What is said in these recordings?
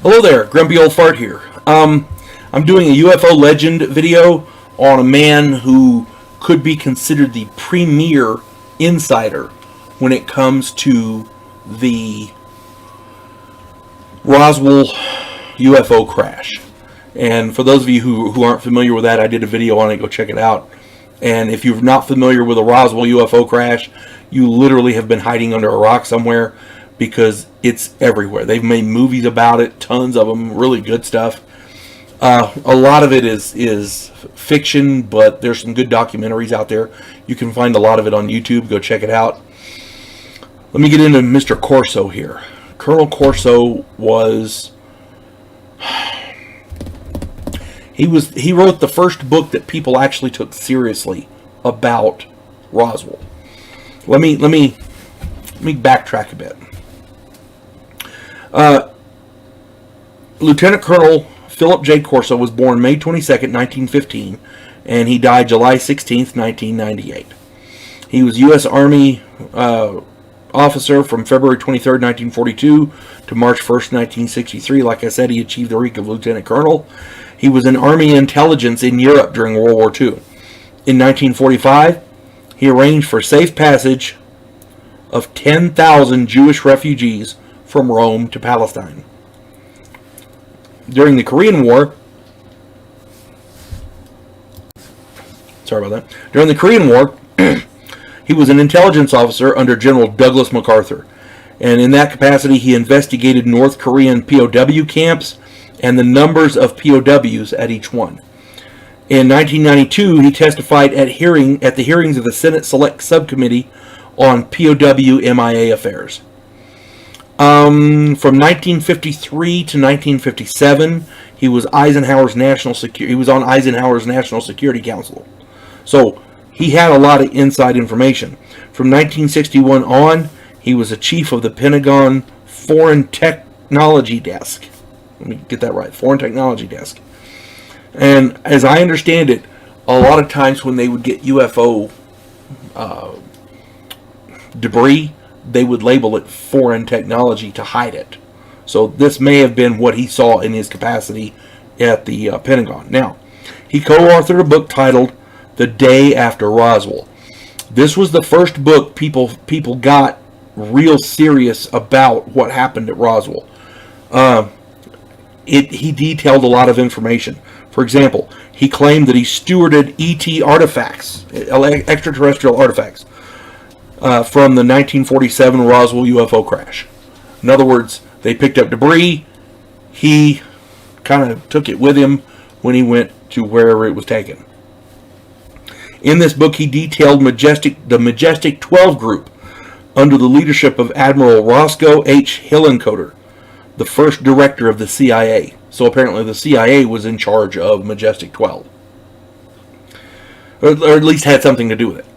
Hello there, Grumpy Old Fart here. I'm doing a UFO legend video on a man who could be considered the premier insider when it comes to the Roswell UFO crash. And for those of you who aren't familiar with that, I did a video on it. Go check it out. And if you're not familiar with the Roswell UFO crash, you literally have been hiding under a rock somewhere, because it's everywhere. They've made movies about it, tons of them, really good stuff. A lot of it is fiction, but there's some good documentaries out there. You can find a lot of it on YouTube. Go check it out. Let me get into Mr. Corso here. Colonel Corso was... He wrote the first book that people actually took seriously about Roswell. Let me backtrack a bit. Lieutenant Colonel Philip J. Corso was born May 22nd, 1915, and he died July 16th, 1998. He was U.S. Army officer from February 23rd, 1942 to March 1st, 1963. Like I said, he achieved the rank of Lieutenant Colonel. He was in Army intelligence in Europe during World War II. In 1945, he arranged for safe passage of 10,000 Jewish refugees from Rome to Palestine. During the Korean War, during the Korean War, he was an intelligence officer under General Douglas MacArthur. And in that capacity, he investigated North Korean POW camps and the numbers of POWs at each one. In 1992, he testified at the hearings of the Senate Select Subcommittee on POW MIA affairs. From 1953 to 1957, he was on Eisenhower's National Security Council. So he had a lot of inside information. From 1961 on, he was a chief of the Pentagon Foreign Technology Desk. Let me get that right, Foreign Technology Desk. And as I understand it, a lot of times when they would get UFO debris, they would label it foreign technology to hide it. So this may have been what he saw in his capacity at the Pentagon. Now, he co-authored a book titled The Day After Roswell. This was the first book people got real serious about what happened at Roswell. He detailed a lot of information. For example, he claimed that he stewarded ET artifacts, extraterrestrial artifacts, from the 1947 Roswell UFO crash. In other words, they picked up debris. He kind of took it with him when he went to wherever it was taken. In this book, he detailed the Majestic 12 group under the leadership of Admiral Roscoe H. Hillenkoetter, the first director of the CIA. So apparently the CIA was in charge of Majestic 12. Or at least had something to do with it.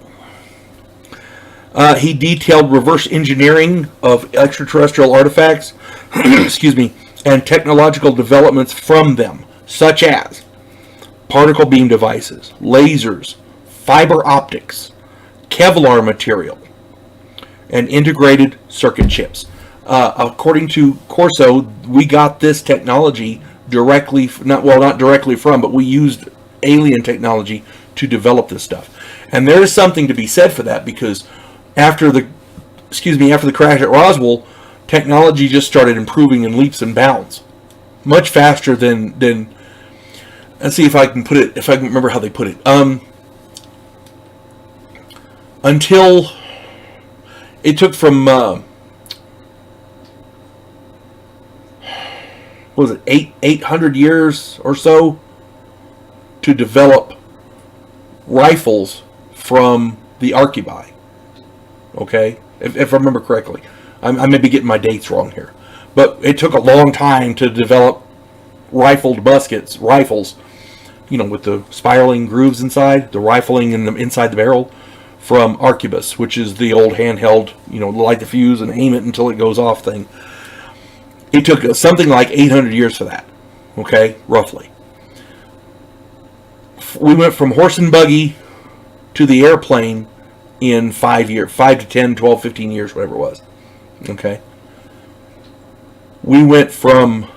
He detailed reverse engineering of extraterrestrial artifacts and technological developments from them, such as particle beam devices, lasers, fiber optics, Kevlar material, and integrated circuit chips. According to Corso, we got this technology not directly from, but we used alien technology to develop this stuff. And there is something to be said for that, because after the crash at Roswell, technology just started improving in leaps and bounds, much faster than let's see if I can remember how they put it. Until it took from what was it, 800 years or so to develop rifles from the arquebuy. Okay, if I remember correctly. I may be getting my dates wrong here. But it took a long time to develop rifles, with the spiraling grooves inside, the rifling inside the barrel, from arquebus, which is the old handheld, light the fuse and aim it until it goes off thing. It took something like 800 years for that. Okay, roughly. We went from horse and buggy to the airplane in 5 to 10, 12, 15 years, whatever it was. Okay. We went from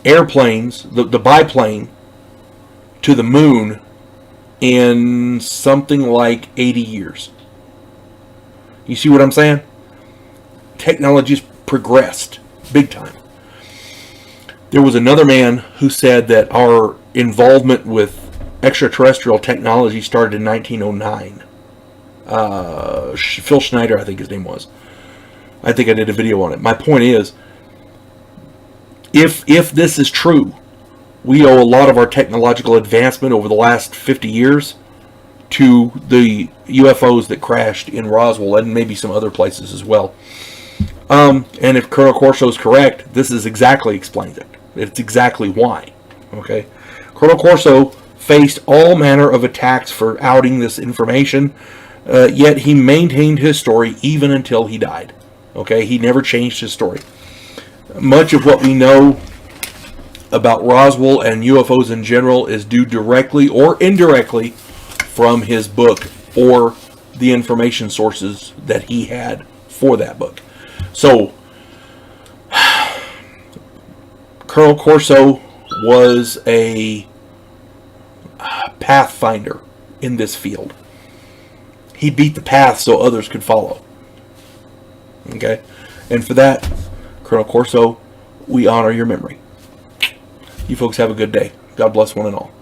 airplanes, the biplane, to the moon in something like 80 years. You see what I'm saying? Technology's progressed big time. There was another man who said that our involvement with extraterrestrial technology started in 1909. Phil Schneider, I think his name was. I think I did a video on it. My point is, if this is true, we owe a lot of our technological advancement over the last 50 years to the UFOs that crashed in Roswell and maybe some other places as well. And if Colonel Corso is correct, this is exactly explains it. It's exactly why. Okay, Colonel Corso faced all manner of attacks for outing this information, yet he maintained his story even until he died. Okay, he never changed his story. Much of what we know about Roswell and UFOs in general is due directly or indirectly from his book or the information sources that he had for that book. So, Colonel Corso was a pathfinder in this field. He beat the path so others could follow. Okay? And for that, Colonel Corso, we honor your memory. You folks have a good day. God bless one and all.